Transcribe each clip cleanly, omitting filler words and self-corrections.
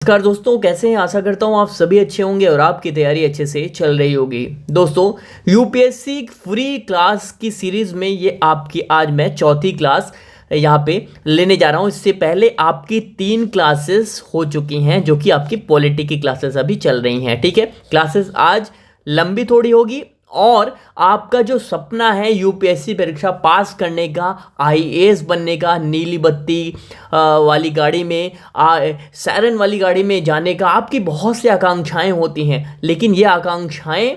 नमस्कार दोस्तों, कैसे हैं। आशा करता हूँ आप सभी अच्छे होंगे और आपकी तैयारी अच्छे से चल रही होगी। दोस्तों, यूपीएससी फ्री क्लास की सीरीज में ये आपकी आज मैं चौथी क्लास यहाँ पे लेने जा रहा हूँ। इससे पहले आपकी 3 क्लासेस हो चुकी हैं जो कि आपकी पॉलिटी की क्लासेस अभी चल रही हैं। ठीक है, क्लासेस आज लंबी थोड़ी होगी और आपका जो सपना है यूपीएससी परीक्षा पास करने का, आईएएस बनने का, नीली बत्ती वाली गाड़ी में, सायरन वाली गाड़ी में जाने का, आपकी बहुत सी आकांक्षाएं होती हैं। लेकिन ये आकांक्षाएं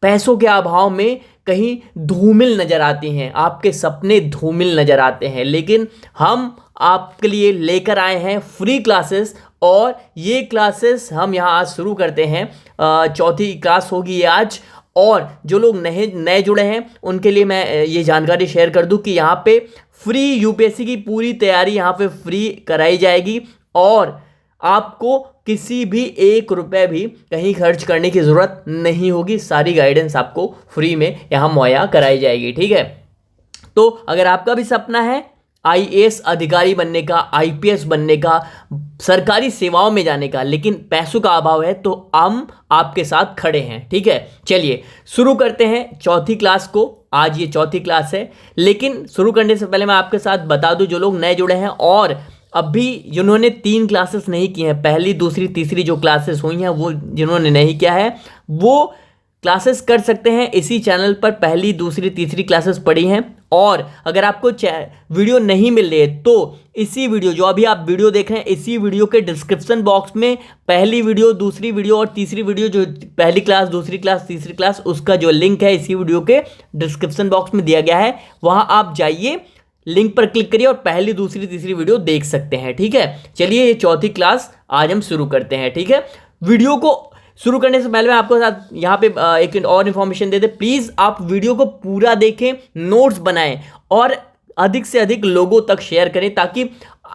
पैसों के अभाव में कहीं धूमिल नज़र आती हैं, आपके सपने धूमिल नज़र आते हैं। लेकिन हम आपके लिए लेकर आए हैं फ्री क्लासेस और ये क्लासेस हम यहाँ आज शुरू करते हैं। चौथी क्लास होगी ये आज। और जो लोग नए जुड़े हैं उनके लिए मैं ये जानकारी शेयर कर दूं कि यहाँ पे फ्री यूपीएससी की पूरी तैयारी यहाँ पे फ्री कराई जाएगी और आपको किसी भी 1 रुपये भी कहीं खर्च करने की ज़रूरत नहीं होगी। सारी गाइडेंस आपको फ्री में यहाँ मुहैया कराई जाएगी। ठीक है, तो अगर आपका भी सपना है आईएएस अधिकारी बनने का, आईपीएस बनने का, सरकारी सेवाओं में जाने का, लेकिन पैसों का अभाव है, तो हम आपके साथ खड़े हैं। ठीक है, चलिए शुरू करते हैं चौथी क्लास को। आज ये चौथी क्लास है, लेकिन शुरू करने से पहले मैं आपके साथ बता दूं, जो लोग नए जुड़े हैं और अभी जिन्होंने 3 क्लासेस नहीं की हैं, पहली, दूसरी, तीसरी जो क्लासेस हुई हैं, वो जिन्होंने नहीं किया है वो क्लासेस कर सकते हैं। इसी चैनल पर पहली, दूसरी, तीसरी क्लासेस पढ़ी हैं। और अगर आपको वीडियो नहीं मिल रही है तो इसी वीडियो, जो अभी आप वीडियो देख रहे हैं, इसी वीडियो के डिस्क्रिप्शन बॉक्स में पहली वीडियो, दूसरी वीडियो और तीसरी वीडियो, जो पहली क्लास, दूसरी क्लास, तीसरी क्लास, उसका जो लिंक है इसी वीडियो के डिस्क्रिप्शन बॉक्स में दिया गया है। वहां आप जाइए, लिंक पर क्लिक करिए और पहली, दूसरी, तीसरी वीडियो देख सकते हैं। ठीक है, चलिए ये चौथी क्लास आज हम शुरू करते हैं। ठीक है, वीडियो को शुरू करने से पहले मैं आपको साथ यहाँ पे एक और इन्फॉर्मेशन दे दे। प्लीज़ आप वीडियो को पूरा देखें, नोट्स बनाएं और अधिक से अधिक लोगों तक शेयर करें ताकि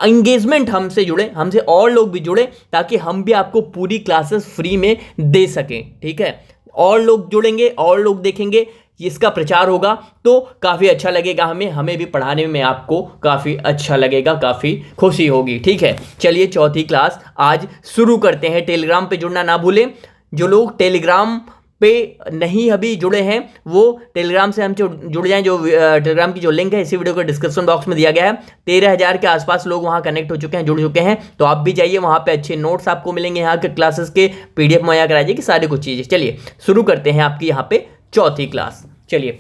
एंगेजमेंट हमसे जुड़े, हमसे और लोग भी जुड़े, ताकि हम भी आपको पूरी क्लासेस फ्री में दे सकें। ठीक है, और लोग जुड़ेंगे और लोग देखेंगे, इसका प्रचार होगा तो काफ़ी अच्छा लगेगा, हमें भी पढ़ाने में आपको काफ़ी अच्छा लगेगा, काफ़ी खुशी होगी। ठीक है, चलिए चौथी क्लास आज शुरू करते हैं। टेलीग्राम पे जुड़ना ना भूलें। जो लोग टेलीग्राम पे नहीं अभी जुड़े हैं वो टेलीग्राम से हमसे जुड़ जाएं। जो टेलीग्राम की जो लिंक है इसी वीडियो के डिस्क्रिप्शन बॉक्स में दिया गया है। 13,000 के आसपास लोग वहां कनेक्ट हो चुके हैं, जुड़ चुके हैं, तो आप भी जाइए, वहां पे अच्छे नोट्स आपको मिलेंगे, यहाँ के क्लासेस के PDF मुहैया कराई जाएगी, सारी कुछ चीज़ें। चलिए शुरू करते हैं आपकी यहाँ पे चौथी क्लास। चलिए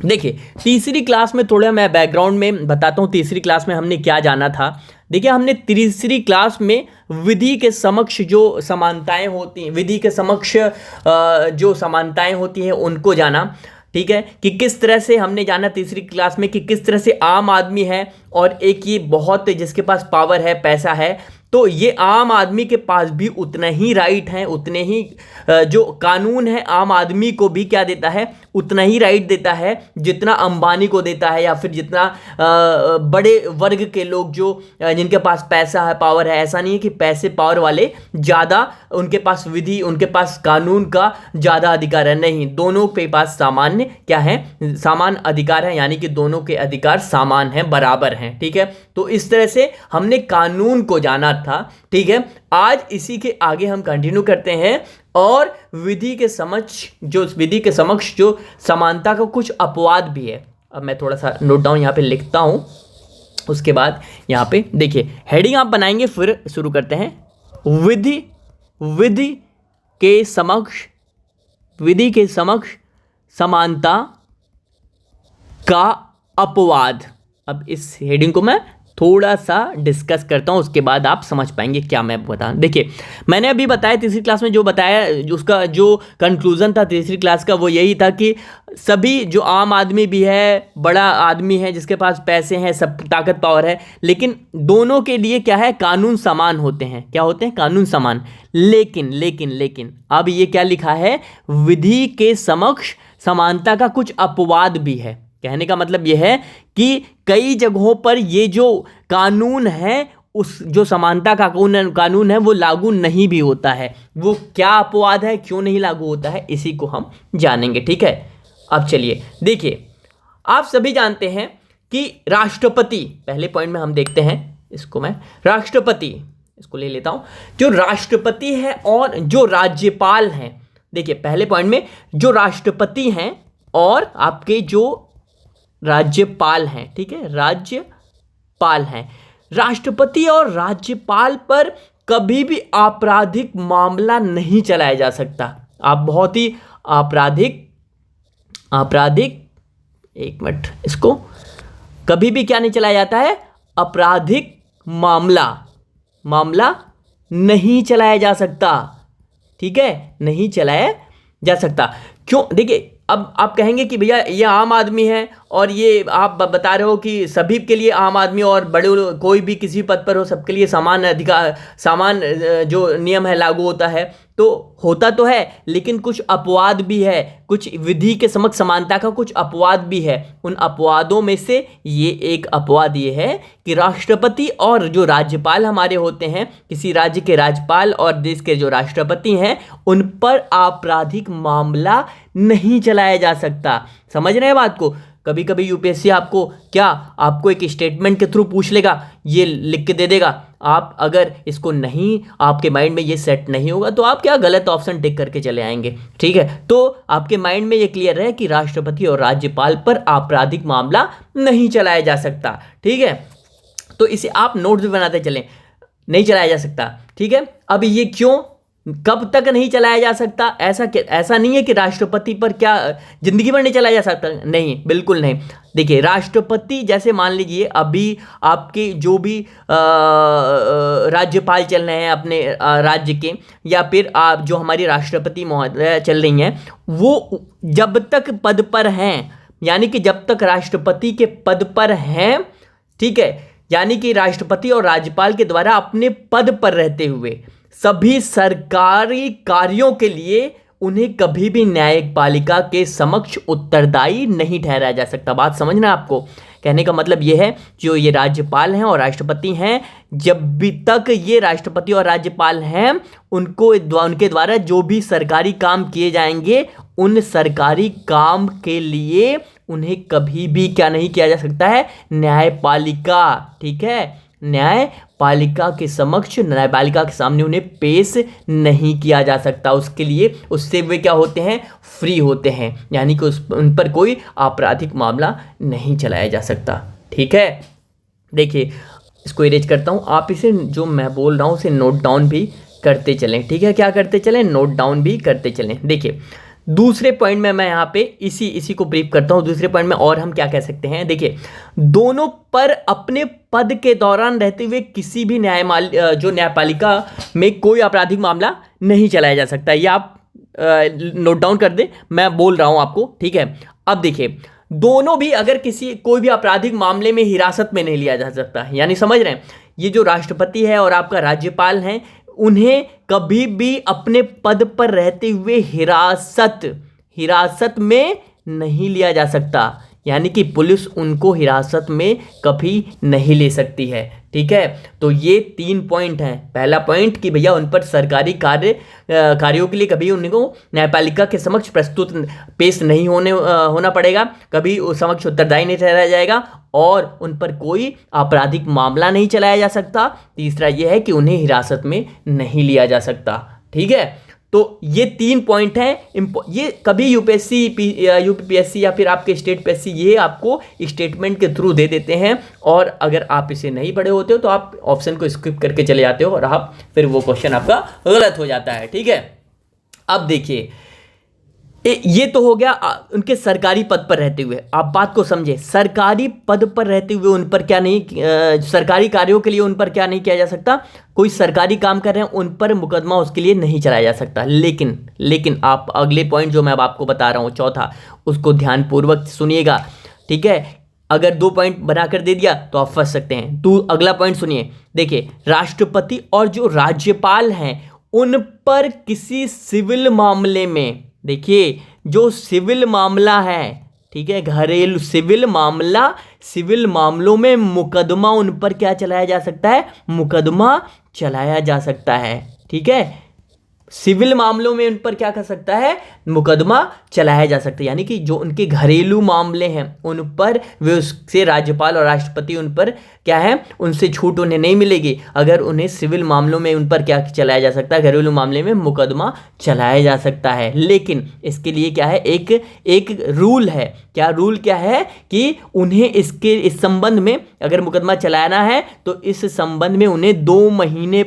देखिए, तीसरी क्लास में थोड़ा मैं बैकग्राउंड में बताता हूँ। तीसरी क्लास में हमने क्या जाना था। देखिए, हमने तीसरी क्लास में विधि के समक्ष जो समानताएं होती हैं, विधि के समक्ष जो समानताएं होती हैं उनको जाना। ठीक है, कि किस तरह से हमने जाना तीसरी क्लास में कि किस तरह से आम आदमी है और एक ये बहुत जिसके पास पावर है, पैसा है, तो ये आम आदमी के पास भी उतना ही राइट है, उतने ही जो कानून है आम आदमी को भी क्या देता है, उतना ही राइट देता है जितना अंबानी को देता है या फिर जितना बड़े वर्ग के लोग जो जिनके पास पैसा है, पावर है। ऐसा नहीं है कि पैसे पावर वाले ज़्यादा, उनके पास विधि, उनके पास कानून का ज़्यादा अधिकार है, नहीं, दोनों के पास सामान्य क्या है, समान अधिकार है, यानी कि दोनों के अधिकार समान हैं, बराबर हैं। ठीक है, तो इस तरह से हमने कानून को जाना था। ठीक है, आज इसी के आगे हम कंटिन्यू करते हैं और विधि के समक्ष जो समानता का कुछ अपवाद भी है। अब मैं थोड़ा सा नोट डाउन यहाँ पे लिखता हूं, उसके बाद यहाँ पे देखिए हेडिंग आप बनाएंगे, फिर शुरू करते हैं। विधि के समक्ष समानता का अपवाद। अब इस हेडिंग को मैं थोड़ा सा डिस्कस करता हूँ, उसके बाद आप समझ पाएंगे क्या मैं बता। देखिए, मैंने अभी बताया तीसरी क्लास में जो बताया, उसका जो कंक्लूजन था तीसरी क्लास का वो यही था कि सभी जो आम आदमी भी है, बड़ा आदमी है, जिसके पास पैसे हैं, सब ताकत पावर है, लेकिन दोनों के लिए क्या है, कानून समान होते हैं। क्या होते हैं? कानून समान। लेकिन अब ये क्या लिखा है, विधि के समक्ष समानता का कुछ अपवाद भी है। कहने का मतलब यह है कि कई जगहों पर ये जो कानून है, उस जो समानता का कानून है वो लागू नहीं भी होता है। वो क्या अपवाद है, क्यों नहीं लागू होता है, इसी को हम जानेंगे। ठीक है, अब चलिए देखिए, आप सभी जानते हैं कि राष्ट्रपति, पहले पॉइंट में हम देखते हैं इसको, मैं राष्ट्रपति इसको ले लेता हूं, जो राष्ट्रपति है और जो राज्यपाल हैं। देखिए पहले पॉइंट में जो राष्ट्रपति हैं और आपके जो राज्यपाल हैं, ठीक है, राज्यपाल हैं, राष्ट्रपति और राज्यपाल पर कभी भी आपराधिक मामला नहीं चलाया जा सकता। आप बहुत ही आपराधिक एक मिनट, इसको कभी भी क्या नहीं चलाया जाता है, आपराधिक मामला नहीं चलाया जा सकता, ठीक है, नहीं चलाया जा सकता। क्यों? देखिए अब आप कहेंगे कि भैया ये आम आदमी है और ये आप बता रहे हो कि सभी के लिए आम आदमी और बड़े कोई भी किसी पद पर हो सबके लिए समान अधिकार, समान जो नियम है लागू होता है। तो होता तो है, लेकिन कुछ अपवाद भी है, कुछ विधि के समक्ष समानता का कुछ अपवाद भी है। उन अपवादों में से ये एक अपवाद ये है कि राष्ट्रपति और जो राज्यपाल हमारे होते हैं, किसी राज्य के राज्यपाल और देश के जो राष्ट्रपति हैं, उन पर आपराधिक मामला नहीं चलाया जा सकता। समझ रहे हैं बात को? कभी कभी यूपीएससी आपको एक स्टेटमेंट के थ्रू पूछ लेगा, ये लिख के दे देगा। आप अगर इसको नहीं, आपके माइंड में ये सेट नहीं होगा तो आप क्या गलत ऑप्शन टिक करके चले आएंगे, ठीक है। तो आपके माइंड में ये क्लियर है कि राष्ट्रपति और राज्यपाल पर आपराधिक मामला नहीं चलाया जा सकता, ठीक है। तो इसे आप नोट्स भी बनाते चलें, नहीं चलाया जा सकता, ठीक है। अब ये क्यों, कब तक नहीं चलाया जा सकता? ऐसा नहीं है कि राष्ट्रपति पर क्या जिंदगी भर नहीं चलाया जा सकता, नहीं, बिल्कुल नहीं। देखिए राष्ट्रपति, जैसे मान लीजिए अभी आपके जो भी राज्यपाल चल रहे हैं अपने राज्य के, या फिर आप जो हमारी राष्ट्रपति महोदय चल रही हैं, वो जब तक पद पर हैं, यानी कि जब तक राष्ट्रपति के पद पर हैं, ठीक है, यानी कि राष्ट्रपति और राज्यपाल के द्वारा अपने पद पर रहते हुए सभी सरकारी कार्यों के लिए उन्हें कभी भी न्यायपालिका के समक्ष उत्तरदायी नहीं ठहराया जा सकता। बात समझना आपको, कहने का मतलब यह है जो ये राज्यपाल हैं और राष्ट्रपति हैं, जब भी तक ये राष्ट्रपति और राज्यपाल हैं, उनके द्वारा जो भी सरकारी काम किए जाएंगे, उन सरकारी काम के लिए उन्हें कभी भी क्या नहीं किया जा सकता है, न्यायपालिका, ठीक है, न्यायपालिका के समक्ष, न्यायपालिका के सामने उन्हें पेश नहीं किया जा सकता। उसके लिए, उससे वे क्या होते हैं, फ्री होते हैं, यानी कि उन पर कोई आपराधिक मामला नहीं चलाया जा सकता, ठीक है। देखिए इसको इरेज करता हूँ, आप इसे जो मैं बोल रहा हूँ उसे नोट डाउन भी करते चलें, ठीक है। क्या करते चलें, नोट डाउन भी करते चलें। देखिए दूसरे पॉइंट में मैं यहाँ पे इसी को ब्रीफ करता हूँ। दूसरे पॉइंट में और हम क्या कह सकते हैं, देखिए दोनों पर अपने पद के दौरान रहते हुए किसी भी न्यायपालिका में कोई आपराधिक मामला नहीं चलाया जा सकता। ये आप नोट डाउन कर दे, मैं बोल रहा हूँ आपको, ठीक है। अब देखिए दोनों भी अगर कोई भी आपराधिक मामले में हिरासत में नहीं लिया जा सकता, यानी समझ रहे हैं, ये जो राष्ट्रपति है और आपका राज्यपाल हैं, उन्हें कभी भी अपने पद पर रहते हुए हिरासत में नहीं लिया जा सकता, यानी कि पुलिस उनको हिरासत में कभी नहीं ले सकती है, ठीक है। तो ये 3 पॉइंट हैं। पहला पॉइंट कि भैया उन पर सरकारी कार्यों के लिए कभी उनको न्यायपालिका के समक्ष पेश नहीं होना पड़ेगा, कभी उस समक्ष उत्तरदायी नहीं ठहराया जाएगा, और उन पर कोई आपराधिक मामला नहीं चलाया जा सकता। तीसरा यह है कि उन्हें हिरासत में नहीं लिया जा सकता, ठीक है। तो ये 3 पॉइंट हैं। ये कभी यूपीपीएससी या फिर आपके स्टेट पीएससी ये आपको स्टेटमेंट के थ्रू दे देते हैं, और अगर आप इसे नहीं पढ़े होते हो तो आप ऑप्शन को स्किप करके चले जाते हो और आप फिर वो क्वेश्चन आपका गलत हो जाता है, ठीक है। अब देखिए ये तो हो गया उनके सरकारी पद पर रहते हुए। आप बात को समझे, सरकारी पद पर रहते हुए उन पर क्या नहीं, सरकारी कार्यों के लिए उन पर क्या नहीं किया जा सकता, कोई सरकारी काम कर रहे हैं उन पर मुकदमा उसके लिए नहीं चलाया जा सकता। लेकिन आप अगले पॉइंट जो मैं अब आपको बता रहा हूँ, चौथा, उसको ध्यानपूर्वक सुनिएगा, ठीक है। अगर 2 पॉइंट बनाकर दे दिया तो आप फंस सकते हैं। तो अगला पॉइंट सुनिए, देखिए राष्ट्रपति और जो राज्यपाल हैं उन पर किसी सिविल मामले में, देखिए जो सिविल मामला है, ठीक है, घरेलू सिविल मामलों में मुकदमा उन पर क्या चलाया जा सकता है, मुकदमा चलाया जा सकता है, ठीक है। सिविल मामलों में उन पर क्या कर सकता है, मुकदमा चलाया जा सकता है। यानी कि जो उनके घरेलू मामले हैं उन पर वे उससे राज्यपाल और राष्ट्रपति उन पर क्या है, उनसे छूट उन्हें नहीं मिलेगी। अगर उन्हें सिविल मामलों में उन पर क्या चलाया जा सकता है, घरेलू मामले में मुकदमा चलाया जा सकता है। लेकिन इसके लिए क्या है, एक रूल है। क्या रूल क्या है कि उन्हें इस संबंध में अगर मुकदमा चलाना है तो इस संबंध में उन्हें 2 महीने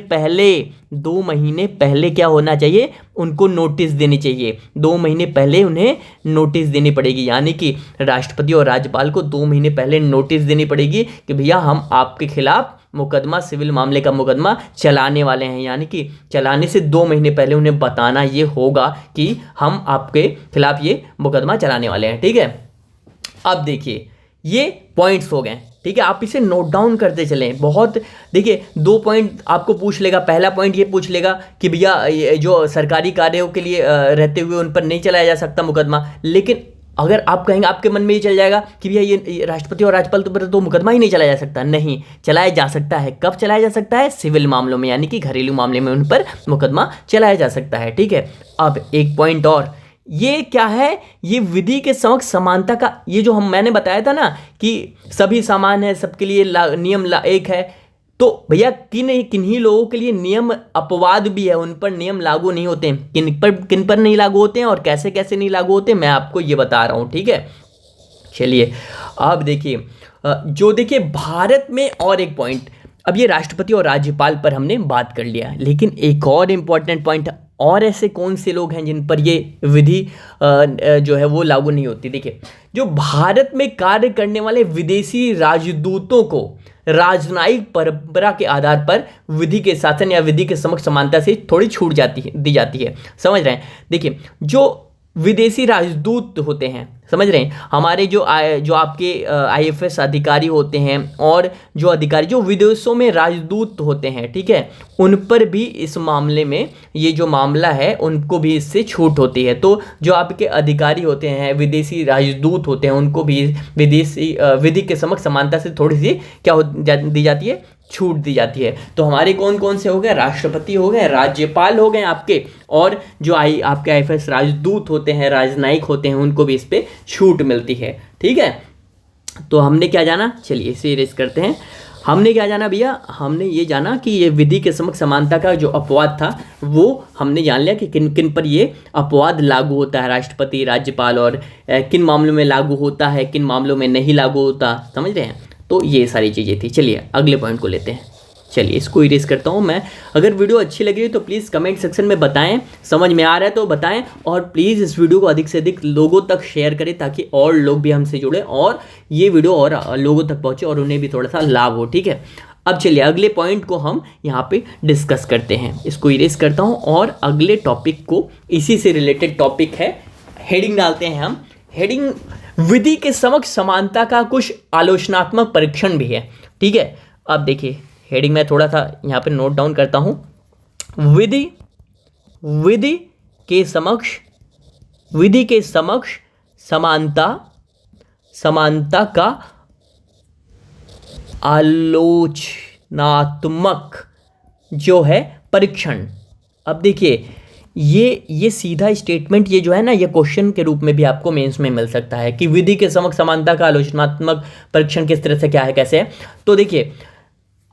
पहले क्या होना चाहिए, उनको नोटिस देनी चाहिए। 2 महीने पहले उन्हें नोटिस देनी पड़ेगी। यानी कि राष्ट्रपति और राज्यपाल को 2 महीने पहले नोटिस देनी पड़ेगी कि भैया हम आपके खिलाफ मुकदमा, सिविल मामले का मुकदमा चलाने वाले हैं। यानी कि चलाने से 2 महीने पहले उन्हें बताना ये होगा कि हम आपके खिलाफ ये मुकदमा चलाने वाले हैं। ठीक है, अब देखिए ये पॉइंट्स हो गए। ठीक है, आप इसे नोट डाउन करते चलें। बहुत देखिए 2 पॉइंट आपको पूछ लेगा। पहला पॉइंट ये पूछ लेगा कि भैया जो सरकारी कार्यों के लिए रहते हुए उन पर नहीं चलाया जा सकता मुकदमा। लेकिन अगर आप कहेंगे, आपके मन में ये चल जाएगा कि भैया ये राष्ट्रपति और राज्यपाल पर तो मुकदमा ही नहीं चलाया जा सकता। नहीं, चलाया जा सकता है। कब चलाया जा सकता है, सिविल मामलों में, यानी कि घरेलू मामले में उन पर मुकदमा चलाया जा सकता है। ठीक है, अब एक पॉइंट और, ये क्या है, ये विधि के समक्ष समानता का, ये जो मैंने बताया था ना कि सभी समान है, सबके लिए नियम एक है। तो भैया किन्हीं लोगों के लिए नियम अपवाद भी है, उन पर नियम लागू नहीं होते हैं। किन पर नहीं लागू होते हैं और कैसे कैसे नहीं लागू होते, मैं आपको ये बता रहा हूँ। ठीक है, चलिए अब देखिए, जो देखिए भारत में और एक पॉइंट, अब ये राष्ट्रपति और राज्यपाल पर हमने बात कर लिया, लेकिन एक और इम्पॉर्टेंट पॉइंट, और ऐसे कौन से लोग हैं जिन पर ये विधि जो है वो लागू नहीं होती। देखिए, जो भारत में कार्य करने वाले विदेशी राजदूतों को राजनयिक परंपरा के आधार पर विधि के शासन या विधि के समक्ष समानता से थोड़ी छूट दी जाती है। समझ रहे हैं? देखिए, जो विदेशी राजदूत होते हैं, समझ रहे हैं, हमारे जो आपके IFS अधिकारी होते हैं और जो अधिकारी जो विदेशों में राजदूत होते हैं, ठीक है, उन पर भी इस मामले में, ये जो मामला है, उनको भी इससे छूट होती है। तो जो आपके अधिकारी होते हैं, विदेशी राजदूत होते हैं, उनको भी विदेशी विधि के समक्ष समानता से थोड़ी सी क्या दी जाती है, छूट दी जाती है। तो हमारे कौन कौन से हो गए, राष्ट्रपति हो गए, राज्यपाल हो गए आपके, और जो आपके IFS राजदूत होते हैं, राजनयिक होते हैं, उनको भी इस पे छूट मिलती है। ठीक है, तो हमने क्या जाना, चलिए इसे इरेज करते हैं। हमने क्या जाना भैया, हमने ये जाना कि ये विधि के समक्ष समानता का जो अपवाद था वो हमने जान लिया कि किन किन पर ये अपवाद लागू होता है, राष्ट्रपति, राज्यपाल, और किन मामलों में लागू होता है, किन मामलों में नहीं लागू होता। समझ रहे हैं? तो ये सारी चीज़ें थी। चलिए अगले पॉइंट को लेते हैं। चलिए इसको इरेज करता हूँ मैं। अगर वीडियो अच्छी लगी हो तो प्लीज़ कमेंट सेक्शन में बताएं, समझ में आ रहा है तो बताएं, और प्लीज़ इस वीडियो को अधिक से अधिक लोगों तक शेयर करें ताकि और लोग भी हमसे जुड़े और ये वीडियो और लोगों तक पहुँचे और उन्हें भी थोड़ा सा लाभ हो। ठीक है, अब चलिए अगले पॉइंट को हम यहाँ पे डिस्कस करते हैं। इसको इरेज करता हूँ और अगले टॉपिक को, इसी से रिलेटेड टॉपिक है, हेडिंग डालते हैं हम। हेडिंग, विधि के समक्ष समानता का कुछ आलोचनात्मक परीक्षण भी है। ठीक है, अब देखिए हेडिंग में थोड़ा सा यहाँ पे नोट डाउन करता हूँ। विधि के समक्ष समानता का आलोचनात्मक जो है परीक्षण। अब देखिए ये सीधा स्टेटमेंट, ये जो है ना, ये क्वेश्चन के रूप में भी आपको मेंस में मिल सकता है कि विधि के समक्ष समानता का आलोचनात्मक परीक्षण किस तरह से, क्या है, कैसे है। तो देखिए,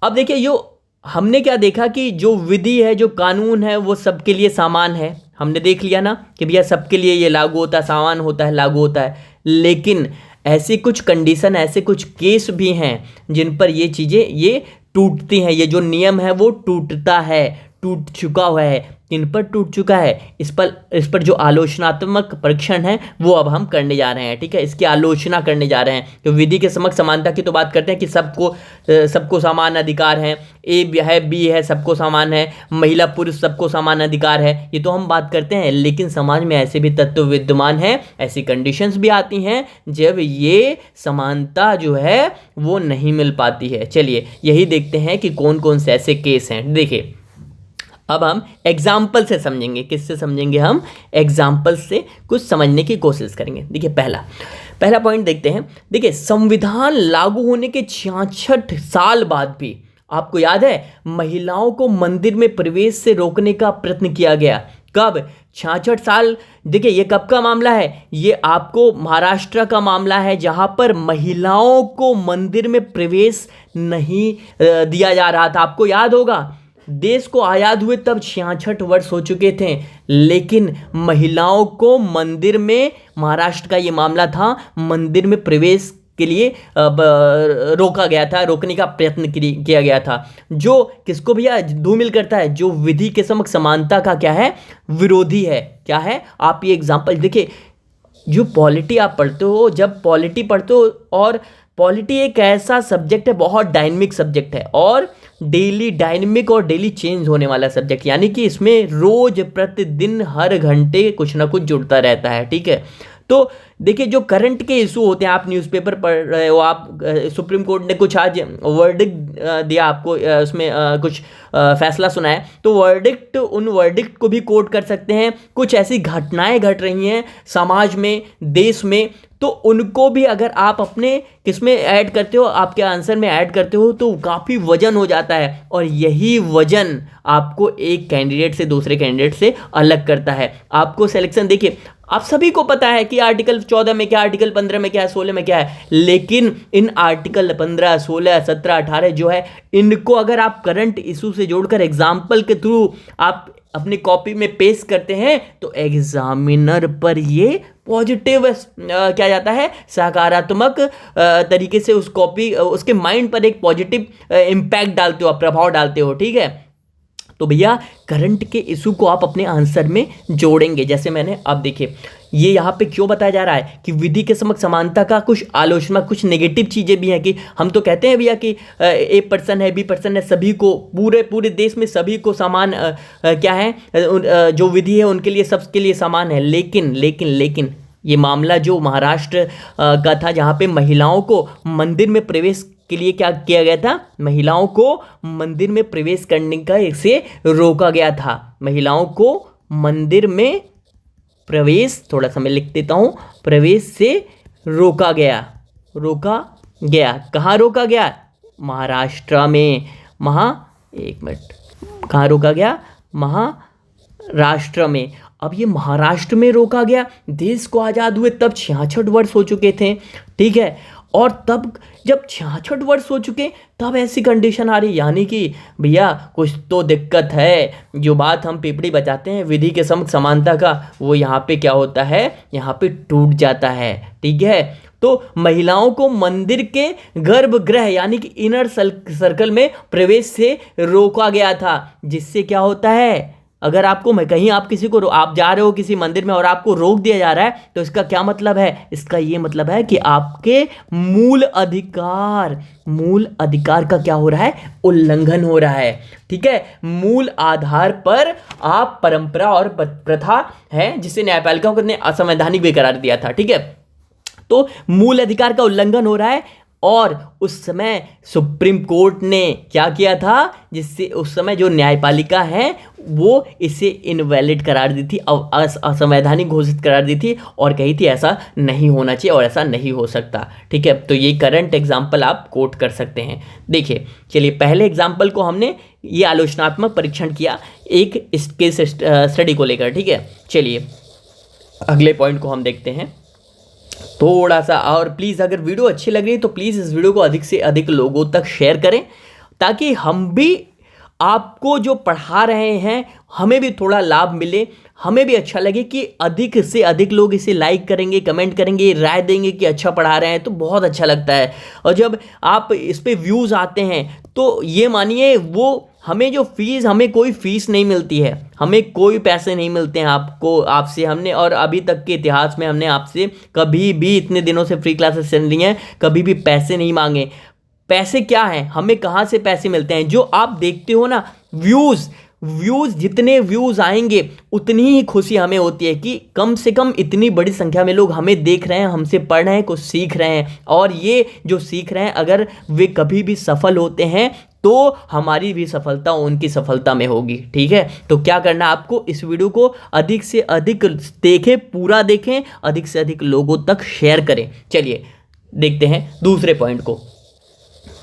अब देखिए, जो हमने क्या देखा कि जो विधि है, जो कानून है, वो सबके लिए समान है। हमने देख लिया ना कि भैया सबके लिए ये लागू होता है, समान होता है, लागू होता है। लेकिन ऐसी कुछ कंडीशन, ऐसे कुछ केस भी हैं जिन पर ये चीज़ें ये टूटती हैं, ये जो नियम है वो टूटता है, टूट चुका हुआ है। किन पर टूट चुका है, इस पर जो आलोचनात्मक परीक्षण है वो अब हम करने जा रहे हैं। ठीक है, इसकी आलोचना करने जा रहे हैं। तो विधि के समक्ष समानता की तो बात करते हैं कि सबको समान अधिकार है, A है, B है, सबको समान है, महिला पुरुष सबको समान अधिकार है, ये तो हम बात करते हैं। लेकिन समाज में ऐसे भी तत्व विद्यमान हैं, ऐसी कंडीशंस भी आती हैं जब ये समानता जो है वो नहीं मिल पाती है। चलिए यही देखते हैं कि कौन कौन से ऐसे केस हैं। देखिए, अब हम एग्जाम्पल से समझेंगे। किससे समझेंगे हम? एग्जाम्पल से कुछ समझने की कोशिश करेंगे। देखिए पहला पॉइंट देखते हैं। देखिए, संविधान लागू होने के 66 साल बाद भी, आपको याद है, महिलाओं को मंदिर में प्रवेश से रोकने का प्रयत्न किया गया। कब? 66 साल। देखिए ये कब का मामला है? ये आपको महाराष्ट्र का मामला है, जहां पर महिलाओं को मंदिर में प्रवेश नहीं दिया जा रहा था। आपको याद होगा, देश को आज़ाद हुए तब 66 वर्ष हो चुके थे, लेकिन महिलाओं को मंदिर में, महाराष्ट्र का ये मामला था, मंदिर में प्रवेश के लिए रोका गया था, रोकने का प्रयत्न किया गया था, जो किसको भैया धूमिल करता है, जो विधि के समक्ष समानता का क्या है, विरोधी है। क्या है? आप ये एग्जाम्पल देखिए, जो पॉलिटी आप पढ़ते हो, जब पॉलिटी पढ़ते हो, और पॉलिटी एक ऐसा सब्जेक्ट है, बहुत डायनेमिक सब्जेक्ट है, और डेली डायनेमिक और डेली चेंज होने वाला सब्जेक्ट, यानी कि इसमें रोज प्रतिदिन हर घंटे कुछ ना कुछ जुड़ता रहता है। ठीक है, तो देखिए जो करंट के इशू होते हैं, आप न्यूज़पेपर पढ़ रहे हो, आप सुप्रीम कोर्ट ने कुछ आज वर्डिक्ट दिया आपको, उसमें कुछ फैसला सुना है, तो वर्डिक्ट, उन वर्डिक्ट को भी कोट कर सकते हैं। कुछ ऐसी घटनाएं घट रही हैं समाज में, देश में, तो उनको भी अगर आप अपने किसमें ऐड करते हो, आपके आंसर में ऐड करते हो, तो काफ़ी वजन हो जाता है, और यही वजन आपको एक कैंडिडेट से दूसरे कैंडिडेट से अलग करता है। आपको सिलेक्शन, देखिए आप सभी को पता है कि आर्टिकल 14 में क्या, आर्टिकल 15 में क्या है, 16 में क्या है, लेकिन इन आर्टिकल 15, 16, 17, 18 जो है, इनको अगर आप करंट इशू से जोड़कर एग्जाम्पल के थ्रू आप अपनी कॉपी में पेश करते हैं, तो एग्जामिनर पर ये पॉजिटिव क्या जाता है, सकारात्मक तरीके से उस कॉपी, उसके माइंड पर एक पॉजिटिव इम्पैक्ट डालते हो, आप प्रभाव डालते हो। ठीक है, तो भैया करंट के इशू को आप अपने आंसर में जोड़ेंगे। जैसे मैंने, अब देखिए ये यहाँ पे क्यों बताया जा रहा है कि विधि के समक्ष समानता का कुछ आलोचना, कुछ नेगेटिव चीज़ें भी हैं, कि हम तो कहते हैं भैया कि ए पर्सन है, बी पर्सन है, सभी को, पूरे देश में सभी को समान क्या है, जो विधि है उनके लिए, सबके लिए समान है। लेकिन ये मामला जो महाराष्ट्र का था, जहाँ पे महिलाओं को मंदिर में प्रवेश के लिए क्या किया गया था, महिलाओं को मंदिर में प्रवेश करने का से रोका गया था। महिलाओं को मंदिर में प्रवेश, थोड़ा सा मैं लिख देता हूँ, प्रवेश से रोका गया। कहाँ रोका गया? महाराष्ट्र में। एक मिनट, कहाँ रोका गया? महाराष्ट्र में। अब ये महाराष्ट्र में रोका गया, देश को आज़ाद हुए तब 66 वर्ष हो चुके थे। ठीक है, और तब जब 66 वर्ष हो चुके, तब ऐसी कंडीशन आ रही, यानी कि भैया कुछ तो दिक्कत है। जो बात हम पेपड़ी बचाते हैं विधि के समक्ष समानता का, वो यहाँ पे क्या होता है, यहाँ पे टूट जाता है। ठीक है, तो महिलाओं को मंदिर के गर्भगृह यानी कि इनर सर्कल में प्रवेश से रोका गया था, जिससे क्या होता है, अगर आपको, मैं कहीं आप किसी को, आप जा रहे हो किसी मंदिर में और आपको रोक दिया जा रहा है, तो इसका क्या मतलब है? इसका ये मतलब है कि आपके मूल अधिकार का क्या हो रहा है, उल्लंघन हो रहा है। ठीक है, मूल आधार पर आप परंपरा और प्रथा है, जिसे न्यायपालिका ने असंवैधानिक भी करार दिया था। ठीक है, तो मूल अधिकार का उल्लंघन हो रहा है, और उस समय सुप्रीम कोर्ट ने क्या किया था, जिससे उस समय जो न्यायपालिका है वो इसे इनवैलिड करार दी थी, असंवैधानिक घोषित करार दी थी, और कही थी ऐसा नहीं होना चाहिए और ऐसा नहीं हो सकता। ठीक है, तो ये करंट एग्जाम्पल आप कोट कर सकते हैं। देखिए, चलिए पहले एग्जाम्पल को हमने ये आलोचनात्मक परीक्षण किया एक इस केस स्टडी को लेकर। ठीक है, चलिए अगले पॉइंट को हम देखते हैं थोड़ा सा। और प्लीज़ अगर वीडियो अच्छी लग रही है तो प्लीज़ इस वीडियो को अधिक से अधिक लोगों तक शेयर करें, ताकि हम भी आपको जो पढ़ा रहे हैं हमें भी थोड़ा लाभ मिले, हमें भी अच्छा लगे कि अधिक से अधिक लोग इसे लाइक करेंगे, कमेंट करेंगे, राय देंगे कि अच्छा पढ़ा रहे हैं, तो बहुत अच्छा लगता है। और जब आप इस पे व्यूज़ आते हैं तो ये मानिए वो हमें जो फीस, हमें कोई फीस नहीं मिलती है, हमें कोई पैसे नहीं मिलते हैं आपसे हमने, और अभी तक के इतिहास में हमने आपसे कभी भी, इतने दिनों से फ्री क्लासेस चल रही हैं, कभी भी पैसे नहीं मांगे। पैसे क्या हैं, हमें कहाँ से पैसे मिलते हैं? जो आप देखते हो ना, व्यूज़, जितने व्यूज़ आएंगे उतनी ही खुशी हमें होती है कि कम से कम इतनी बड़ी संख्या में लोग हमें देख रहे हैं, हमसे पढ़ रहे हैं, कुछ सीख रहे हैं। और ये जो सीख रहे हैं, अगर वे कभी भी सफल होते हैं तो हमारी भी सफलता उनकी सफलता में होगी। ठीक है, तो क्या करना, आपको इस वीडियो को अधिक से अधिक देखें, पूरा देखें, अधिक से अधिक लोगों तक शेयर करें। चलिए देखते हैं दूसरे पॉइंट को।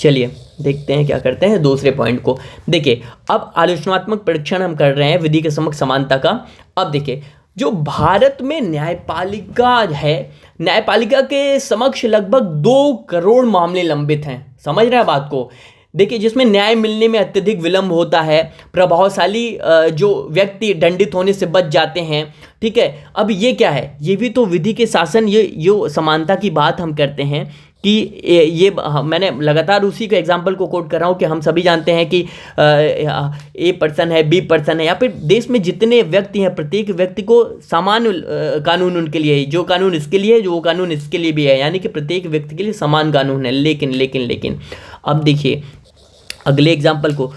चलिए देखते हैं क्या करते हैं दूसरे पॉइंट को। देखिए अब आलोचनात्मक परीक्षण हम कर रहे हैं विधि के समक्ष समानता का। अब देखिए जो भारत में न्यायपालिका है, न्यायपालिका के समक्ष लगभग 2 करोड़ मामले लंबित हैं। समझ रहे हैं बात को। देखिए जिसमें न्याय मिलने में अत्यधिक विलंब होता है, प्रभावशाली जो व्यक्ति दंडित होने से बच जाते हैं। ठीक है, अब ये क्या है, ये भी तो विधि के शासन, ये समानता की बात हम करते हैं कि ये मैंने लगातार उसी के एग्जाम्पल को कोट कर रहा हूँ कि हम सभी जानते हैं कि ए पर्सन है, बी पर्सन है, या फिर देश में जितने व्यक्ति हैं प्रत्येक व्यक्ति को समान कानून उनके लिए है। जो कानून इसके लिए है, जो वो कानून इसके लिए भी है, यानी कि प्रत्येक व्यक्ति के लिए समान कानून है। लेकिन अब देखिए अगले एग्जाम्पल को।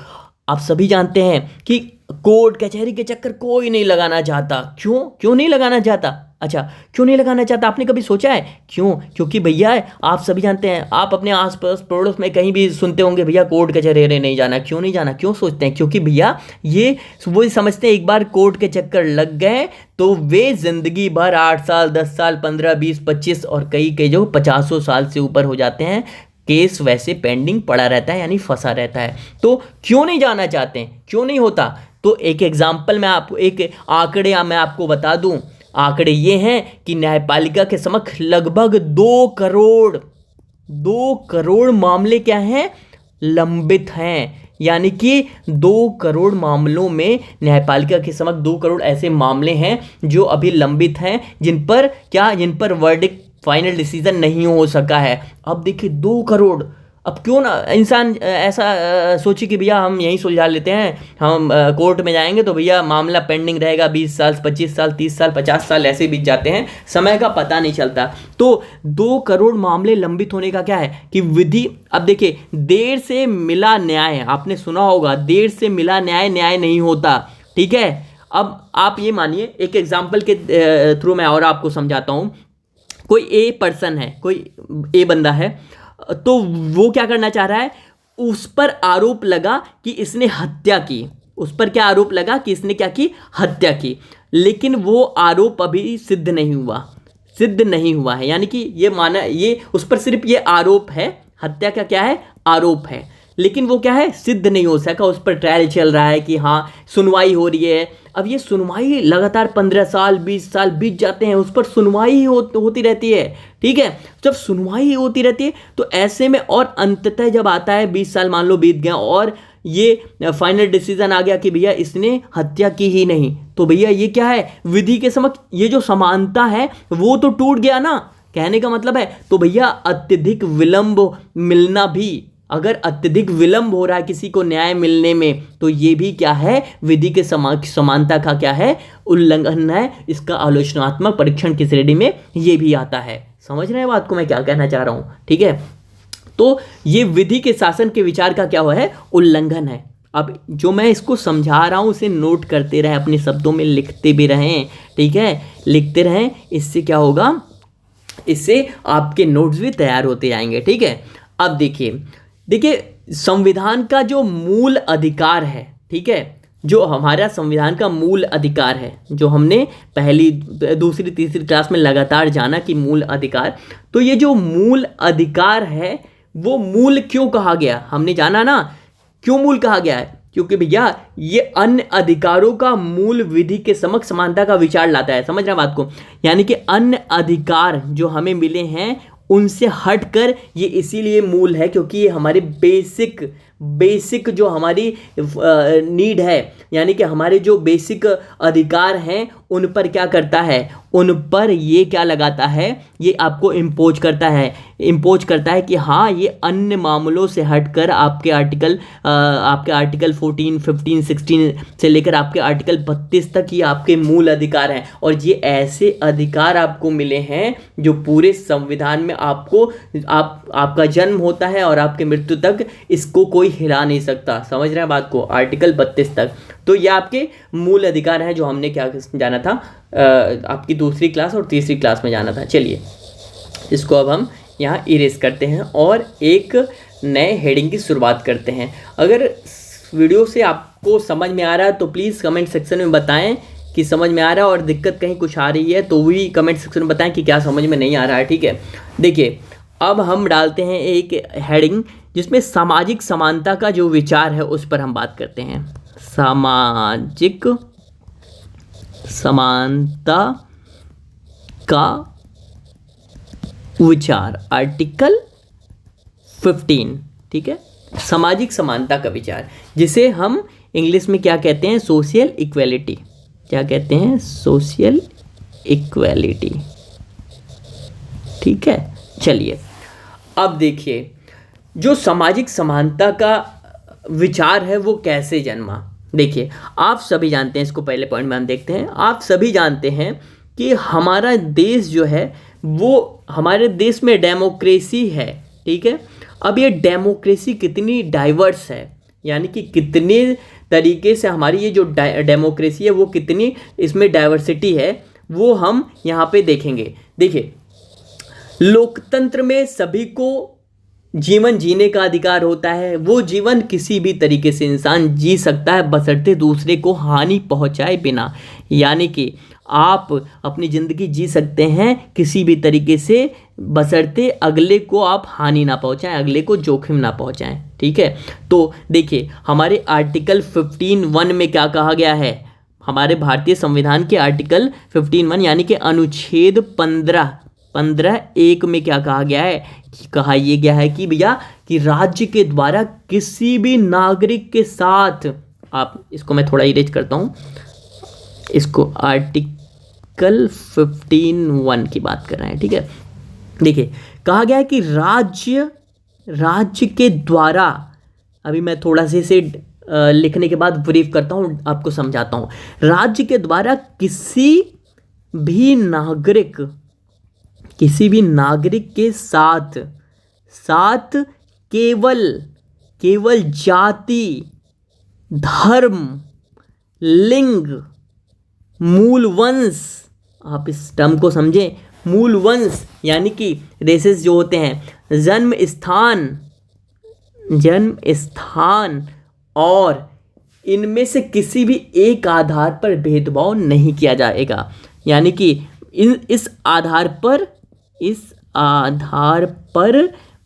आप सभी जानते हैं कि कोर्ट कचहरी के चक्कर कोई नहीं लगाना चाहता। क्यों नहीं लगाना चाहता? अच्छा, क्यों नहीं लगाना चाहता आपने कभी सोचा है क्यों? क्योंकि भैया आप सभी जानते हैं, आप अपने आसपास पड़ोस में कहीं भी सुनते होंगे भैया कोर्ट कचहरी नहीं जाना। क्यों नहीं जाना? क्यों सोचते हैं? क्योंकि भैया ये वो समझते हैं एक बार कोर्ट के चक्कर लग गए तो वे जिंदगी भर 8 साल 10 साल 15 20 25 और कई जो 50 साल से ऊपर हो जाते हैं, केस वैसे पेंडिंग पड़ा रहता है, यानी फंसा रहता है। तो क्यों नहीं जाना चाहते हैं? क्यों नहीं होता? तो एक एग्जाम्पल मैं आपको, एक आंकड़े मैं आपको बता दूं। आंकड़े ये हैं कि न्यायपालिका के समक्ष लगभग 2 करोड़ मामले क्या हैं? लंबित हैं। यानी कि 2 करोड़ मामलों में न्यायपालिका के समक्ष 2 करोड़ ऐसे मामले हैं जो अभी लंबित हैं, जिन पर वर्डिक्ट फाइनल डिसीजन नहीं हो सका है। अब देखिए 2 करोड़। अब क्यों ना इंसान ऐसा सोचे कि भैया हम यहीं सुलझा लेते हैं, हम कोर्ट में जाएंगे तो भैया मामला पेंडिंग रहेगा 20 साल 25 साल 30 साल 50 साल ऐसे बीत जाते हैं, समय का पता नहीं चलता। तो 2 करोड़ मामले लंबित होने का क्या है कि विधि। अब देखिए देर से मिला न्याय, आपने सुना होगा देर से मिला न्याय न्याय नहीं होता। ठीक है, अब आप ये मानिए, एक एग्जाम्पल के थ्रू मैं और आपको समझाता हूँ। कोई ए पर्सन है, कोई ए बंदा है, तो वो क्या करना चाह रहा है, उस पर आरोप लगा कि इसने हत्या की। उस पर क्या आरोप लगा कि इसने क्या की? हत्या की। लेकिन वो आरोप अभी सिद्ध नहीं हुआ है, यानी कि ये उस पर सिर्फ ये आरोप है, हत्या का क्या है? आरोप है, लेकिन वो क्या है? सिद्ध नहीं हो सका। उस पर ट्रायल चल रहा है कि हाँ सुनवाई हो रही है। अब ये सुनवाई लगातार 15 साल 20 साल बीत जाते हैं, उस पर सुनवाई होती रहती है। ठीक है, जब सुनवाई होती रहती है तो ऐसे में और अंततः जब आता है 20 साल मान लो बीत गया और ये फाइनल डिसीजन आ गया कि भैया इसने हत्या की ही नहीं, तो भैया ये क्या है? विधि के समक्ष ये जो समानता है वो तो टूट गया ना, कहने का मतलब है। तो भैया अत्यधिक विलंब मिलना भी, अगर अत्यधिक विलंब हो रहा है किसी को न्याय मिलने में, तो ये भी क्या है? विधि के समानता का क्या है? उल्लंघन है। इसका आलोचनात्मक परीक्षण की श्रेणी में ये भी आता है। समझ रहे हैं बात को मैं क्या कहना चाह रहा हूँ? ठीक है, तो ये विधि के शासन के विचार का क्या हुआ है? उल्लंघन है। अब जो मैं इसको समझा रहा हूँ उसे नोट करते रहें, अपने शब्दों में लिखते भी रहें। ठीक है, लिखते रहें, इससे क्या होगा? इससे आपके नोट्स भी तैयार होते जाएंगे। ठीक है, अब देखिए संविधान का जो मूल अधिकार है, ठीक है, जो हमारा संविधान का मूल अधिकार है, जो हमने पहली दूसरी तीसरी क्लास में लगातार जाना कि मूल अधिकार, तो ये जो मूल अधिकार है वो मूल क्यों कहा गया? हमने जाना ना क्यों मूल कहा गया है, क्योंकि भैया ये अन्य अधिकारों का मूल विधि के समक्ष समानता का विचार लाता है। समझ रहे बात को? यानी कि अन्य अधिकार जो हमें मिले हैं उनसे हटकर ये इसीलिए मूल है क्योंकि ये हमारे बेसिक जो हमारी नीड है, यानी कि हमारे जो बेसिक अधिकार हैं उन पर क्या करता है? उन पर ये क्या लगाता है? ये आपको इम्पोज करता है कि हाँ ये अन्य मामलों से हटकर आपके आर्टिकल 14, 15, 16 से लेकर आपके आर्टिकल 32 तक ये आपके मूल अधिकार हैं। और ये ऐसे अधिकार आपको मिले हैं जो पूरे संविधान में आपका जन्म होता है और आपके मृत्यु तक इसको कोई हिला नहीं सकता। समझ रहे हैं बात को? आर्टिकल 32 तक। तो ये आपके मूल अधिकार हैं जो हमने क्या जाना था, आपकी दूसरी क्लास और तीसरी क्लास में जाना था। चलिए इसको अब हम यहाँ इरेज करते हैं और एक नए हेडिंग की शुरुआत करते हैं। अगर वीडियो से आपको समझ में आ रहा है तो प्लीज़ कमेंट सेक्शन में बताएं कि समझ में आ रहा है, और दिक्कत कहीं कुछ आ रही है तो भी कमेंट सेक्शन में बताएं कि क्या समझ में नहीं आ रहा है। ठीक है, देखिए अब हम डालते हैं एक हेडिंग जिसमें सामाजिक समानता का जो विचार है उस पर हम बात करते हैं। सामाजिक समानता का विचार, आर्टिकल 15, ठीक है। सामाजिक समानता का विचार, जिसे हम इंग्लिश में क्या कहते हैं, सोशल इक्वेलिटी। क्या कहते हैं, सोशल इक्वेलिटी, ठीक है। चलिए अब देखिए जो सामाजिक समानता का विचार है वो कैसे जन्मा। देखिए आप सभी जानते हैं, इसको पहले पॉइंट में हम देखते हैं। आप सभी जानते हैं कि हमारा देश जो है वो, हमारे देश में डेमोक्रेसी है, ठीक है। अब ये डेमोक्रेसी कितनी डाइवर्स है, यानी कि कितने तरीके से हमारी ये जो डेमोक्रेसी है वो कितनी इसमें डाइवर्सिटी है, वो हम यहाँ पे देखेंगे। देखिए लोकतंत्र में सभी को जीवन जीने का अधिकार होता है। वो जीवन किसी भी तरीके से इंसान जी सकता है बशर्ते दूसरे को हानि पहुंचाए बिना। यानी कि आप अपनी ज़िंदगी जी सकते हैं किसी भी तरीके से बशर्ते अगले को आप हानि ना पहुंचाएं, अगले को जोखिम ना पहुंचाएं, ठीक है। तो देखिए हमारे आर्टिकल 15(1) में क्या कहा गया है, हमारे भारतीय संविधान के आर्टिकल 15(1) यानी कि अनुच्छेद 15(1) में क्या कहा गया है, कहा यह गया है कि भैया कि राज्य के द्वारा किसी भी नागरिक के साथ, आप इसको मैं थोड़ा इरेज करता हूँ, इसको आर्टिकल 15(1) की बात कर रहे हैं, ठीक है। देखिए कहा गया है कि राज्य के द्वारा, अभी मैं थोड़ा से इसे लिखने के बाद ब्रीफ करता हूँ, आपको समझाता हूँ। राज्य के द्वारा किसी भी नागरिक के साथ केवल जाति, धर्म, लिंग, मूल वंश, आप इस टर्म को समझें, मूल वंश यानी कि रेसेस जो होते हैं, जन्म स्थान और इनमें से किसी भी एक आधार पर भेदभाव नहीं किया जाएगा। यानी कि इस आधार पर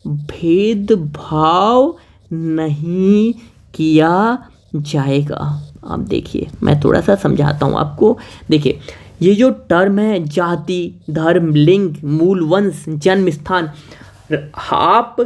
भेदभाव नहीं किया जाएगा। आप देखिए मैं थोड़ा सा समझाता हूँ आपको। देखिए ये जो टर्म है जाति, धर्म, लिंग, मूल वंश, जन्म स्थान, आप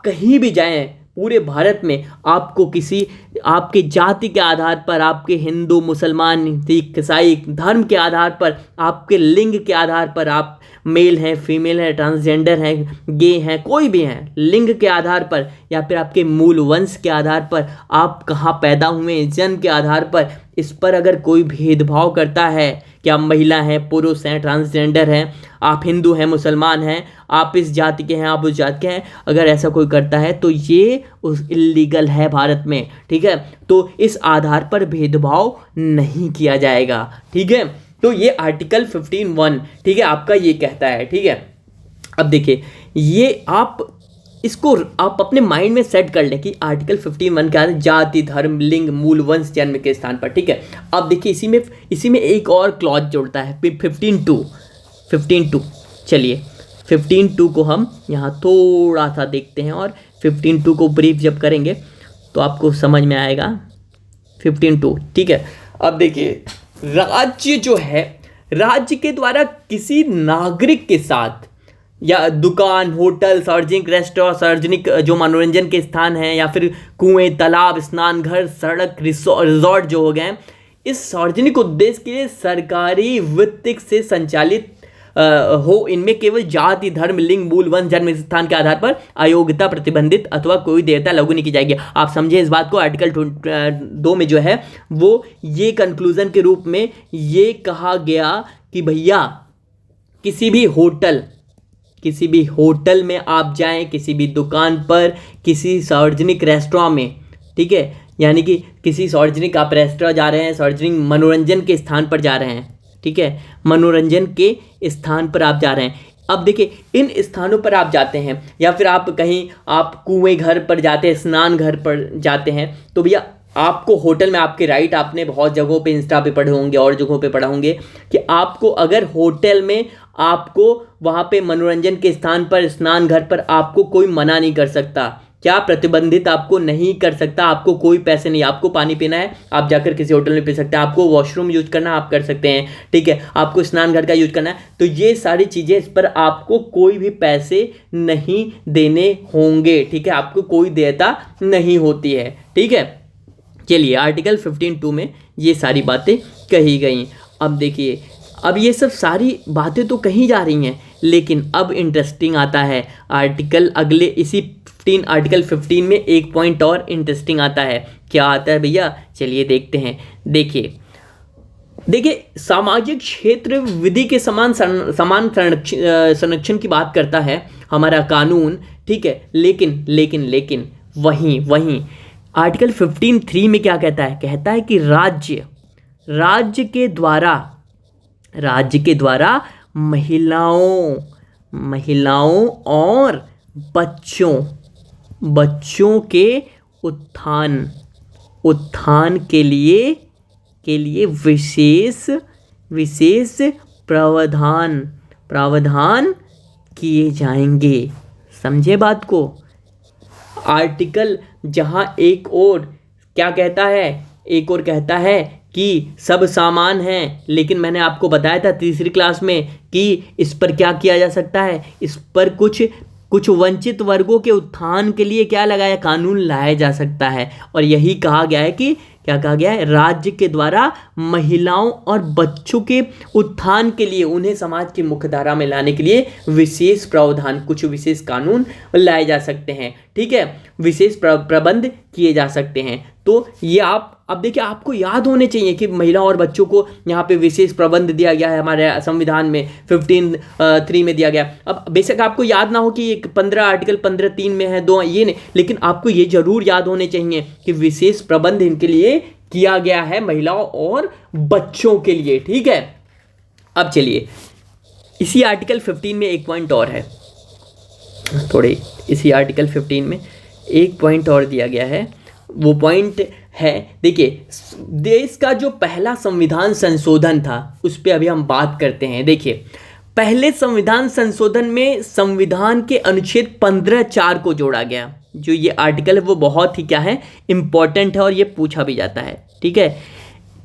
कहीं भी जाएं पूरे भारत में आपको किसी आपके जाति के आधार पर, आपके हिंदू, मुसलमान, सिख, ईसाई, धर्म के आधार पर, आपके लिंग के आधार पर, आप मेल हैं, फीमेल हैं, ट्रांसजेंडर हैं, गे हैं, कोई भी हैं, लिंग के आधार पर या फिर आपके मूल वंश के आधार पर, आप कहाँ पैदा हुए, जन्म के आधार पर, इस पर अगर कोई भेदभाव करता है कि आप महिला हैं, पुरुष हैं, ट्रांसजेंडर हैं, आप हिंदू हैं, मुसलमान हैं, आप इस जाति के हैं, आप उस जाति के हैं, अगर ऐसा कोई करता है तो ये इल्लीगल है भारत में, ठीक है। तो इस आधार पर भेदभाव नहीं किया जाएगा, ठीक है। तो ये आर्टिकल 15(1), ठीक है, आपका ये कहता है, ठीक है। अब देखिए ये इसको आप अपने माइंड में सेट कर लें कि आर्टिकल 15(1) क्या है, जाति, धर्म, लिंग, मूल वंश, जन्म के स्थान पर, ठीक है। अब देखिए इसी में एक और क्लॉज जोड़ता है 15(2). चलिए 15(2) को हम यहाँ थोड़ा सा देखते हैं और 15(2) को ब्रीफ जब करेंगे तो आपको समझ में आएगा 15(2), ठीक है। अब देखिए राज्य जो है, राज्य के द्वारा किसी नागरिक के साथ या दुकान, होटल, सार्वजनिक रेस्टोरेंट, सार्वजनिक जो मनोरंजन के स्थान हैं या फिर कुएं, तालाब, स्नान घर, सड़क, रिजॉर्ट जो हो गए, इस सार्वजनिक उद्देश्य के लिए सरकारी वित्त से संचालित हो, इनमें केवल जाति, धर्म, लिंग, मूल वंश, जन्म स्थान के आधार पर अयोग्यता प्रतिबंधित अथवा कोई देयता लागू नहीं की जाएगी। आप समझे इस बात को। आर्टिकल 2 में जो है वो ये कंक्लूजन के रूप में ये कहा गया कि भैया किसी भी होटल में आप जाएं, किसी भी दुकान पर, किसी सार्वजनिक रेस्टोरेंट में, ठीक है, यानी कि किसी सार्वजनिक आप रेस्टोरेंट जा रहे हैं, सार्वजनिक मनोरंजन के स्थान पर जा रहे हैं, ठीक है, मनोरंजन के स्थान पर आप जा रहे हैं। अब देखिए इन स्थानों पर आप जाते हैं या फिर आप कहीं आप कुएं घर पर जाते हैं, स्नान घर पर जाते हैं, तो भैया आपको होटल में आपके राइट, आपने बहुत जगहों पे इंस्टा पे पढ़े होंगे और जगहों पे पढ़ा होंगे कि आपको अगर होटल में आपको वहाँ पे मनोरंजन के स्थान पर, स्नान घर पर आपको कोई मना नहीं कर सकता, क्या प्रतिबंधित आपको नहीं कर सकता, आपको कोई पैसे नहीं, आपको पानी पीना है आप जाकर किसी होटल में पी सकते हैं, आपको वॉशरूम यूज करना आप कर सकते हैं, ठीक है, आपको स्नान घर का यूज करना है, तो ये सारी चीज़ें, इस पर आपको कोई भी पैसे नहीं देने होंगे, ठीक है, आपको कोई देयता नहीं होती है, ठीक है। चलिए आर्टिकल 15(2) में ये सारी बातें कही गई। अब देखिए, अब ये सब सारी बातें तो कही जा रही हैं, लेकिन अब इंटरेस्टिंग आता है आर्टिकल, अगले इसी आर्टिकल 15 में एक पॉइंट और इंटरेस्टिंग आता है। क्या आता है भैया, चलिए देखते हैं। देखिए सामाजिक क्षेत्र विधि के समान संरक्षण की बात करता है हमारा कानून, ठीक है, लेकिन वहीं आर्टिकल 15(3) में क्या कहता है, कहता है कि राज्य के द्वारा महिलाओं और बच्चों के उत्थान के लिए विशेष प्रावधान किए जाएंगे। समझे बात को। आर्टिकल जहां एक और क्या कहता है, एक और कहता है कि सब सामान है, लेकिन मैंने आपको बताया था तीसरी क्लास में कि इस पर क्या किया जा सकता है, इस पर कुछ वंचित वर्गों के उत्थान के लिए क्या लगाया, कानून लाया जा सकता है। और यही कहा गया है कि क्या कहा गया है, राज्य के द्वारा महिलाओं और बच्चों के उत्थान के लिए, उन्हें समाज की मुख्यधारा में लाने के लिए विशेष प्रावधान, कुछ विशेष कानून लाए जा सकते हैं, ठीक है, विशेष प्रबंध किए जा सकते हैं। तो ये आप अब देखिए, आपको याद होने चाहिए कि महिलाओं और बच्चों को यहाँ पे विशेष प्रबंध दिया गया है हमारे संविधान में 15(3) में दिया गया। अब बेशक आपको याद ना हो कि एक 15 आर्टिकल 15(3) में है, 2 ये नहीं, लेकिन आपको ये जरूर याद होने चाहिए कि विशेष प्रबंध इनके लिए किया गया है, महिलाओं और बच्चों के लिए, ठीक है। अब चलिए, इसी आर्टिकल 15 में एक पॉइंट और है, इसी आर्टिकल 15 में एक पॉइंट और दिया गया है। वो पॉइंट है, देखिए, देश का जो पहला संविधान संशोधन था उस पर अभी हम बात करते हैं। देखिए, पहले संविधान संशोधन में संविधान के अनुच्छेद 15(4) को जोड़ा गया। जो ये आर्टिकल है वो बहुत ही क्या है, इंपॉर्टेंट है और ये पूछा भी जाता है, ठीक है।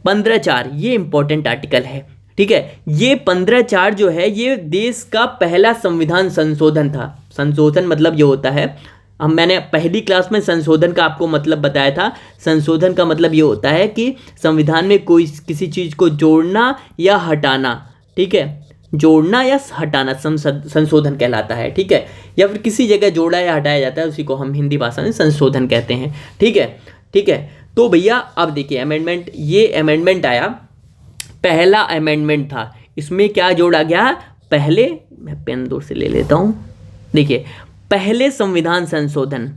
15(4) ये इंपॉर्टेंट आर्टिकल है, ठीक है। ये 15(4) जो है ये देश का पहला संविधान संशोधन था। संशोधन मतलब ये होता है, मैंने पहली क्लास में संशोधन का आपको मतलब बताया था। संशोधन का मतलब ये होता है कि संविधान में किसी चीज़ को जोड़ना या हटाना, ठीक है, जोड़ना या हटाना संशोधन कहलाता है, ठीक है, या फिर किसी जगह जोड़ा या हटाया जाता है, उसी को हम हिंदी भाषा में संशोधन कहते हैं, ठीक है। तो भैया अब देखिए, अमेंडमेंट, ये अमेंडमेंट आया, पहला अमेंडमेंट था, इसमें क्या जोड़ा गया, पहले, मैं पेन दूर से ले लेता हूँ, देखिए, पहले संविधान संशोधन